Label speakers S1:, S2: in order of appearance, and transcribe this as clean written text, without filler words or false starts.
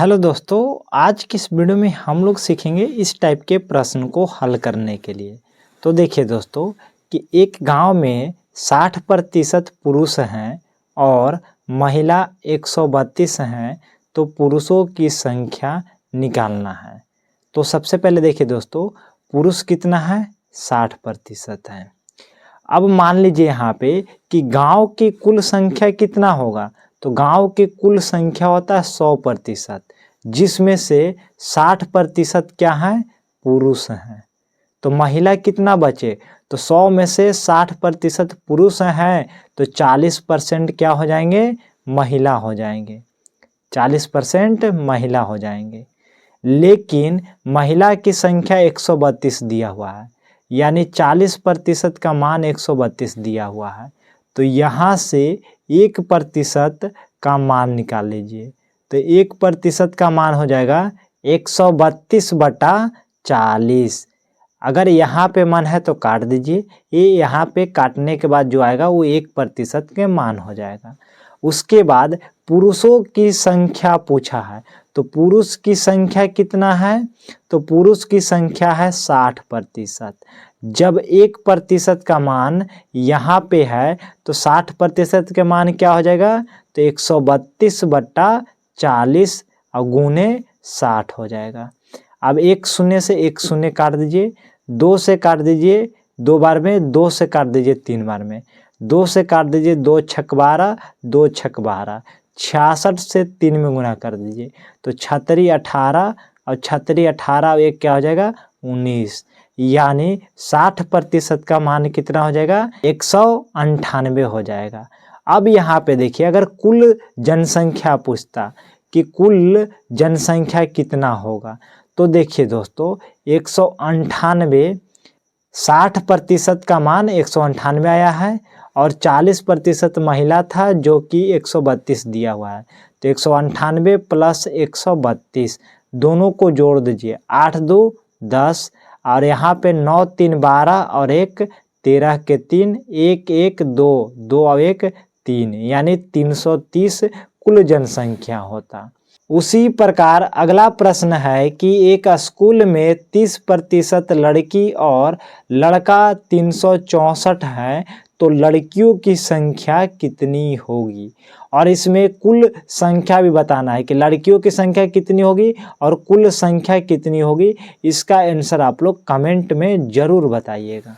S1: Hello दोस्तों, आज की इस वीडियो में हम लोग सीखेंगे इस टाइप के प्रश्न को हल करने के लिए। तो देखिए दोस्तों कि एक गांव में 60% पुरुष हैं और महिला 132 हैं, तो पुरुषों की संख्या निकालना है। तो सबसे पहले देखिए दोस्तों, पुरुष कितना है? 60% है। अब मान लीजिए यहाँ पे कि गांव की कुल संख्या कितना होगा, तो गांव की कुल संख्या होता है 100%, जिसमें से 60% क्या है? पुरुष हैं। तो महिला कितना बचे? तो 100 में से 60% पुरुष हैं, तो 40% क्या हो जाएंगे? महिला हो जाएंगे। 40% महिला हो जाएंगे। लेकिन महिला की संख्या 132 दिया हुआ है, यानी 40% का मान 132 दिया हुआ है। तो यहाँ से 1% का मान निकाल लीजिए। तो 1% का मान हो जाएगा 132/40। अगर यहाँ पे मन है तो काट दीजिए। ये यहाँ पे काटने के बाद जो आएगा वो 1% के मान हो जाएगा। उसके बाद पुरुषों की संख्या पूछा है, तो पुरुष की संख्या कितना है? तो पुरुष की संख्या है 60%। जब 1% का मान यहाँ पे है तो 60% के मान क्या हो जाएगा? तो 132/40 और गुने 60 हो जाएगा। अब एक शून्य से एक शून्य काट दीजिए, 2 से काट दीजिए 2 बार में, 2 से काट दीजिए 3 बार में, 2 से काट दीजिए 2 छक 12, 2 छक 12, 66 से 3 में गुना कर दीजिए, तो 36 18 और 36 18 और 1 क्या हो जाएगा? 19। यानी 60% का मान कितना हो जाएगा? 198 हो जाएगा। अब यहाँ पे देखिए, अगर कुल जनसंख्या पूछता कि कुल जनसंख्या कितना होगा, तो देखिए दोस्तों 198, 60% का मान 198 आया है और 40% महिला था जो कि 132 दिया हुआ है। तो 198 प्लस 132 दोनों को जोड़ दीजिए, 8 2 10 और यहाँ पे 9 3 12 और 1 13 के 3, 1 1 2 2 और 1 3, यानी 330 कुल जनसंख्या होता। उसी प्रकार अगला प्रश्न है कि एक स्कूल में 30% लड़की और लड़का 364 है, तो लड़कियों की संख्या कितनी होगी? और इसमें कुल संख्या भी बताना है कि लड़कियों की संख्या कितनी होगी और कुल संख्या कितनी होगी। इसका आंसर आप लोग कमेंट में ज़रूर बताइएगा।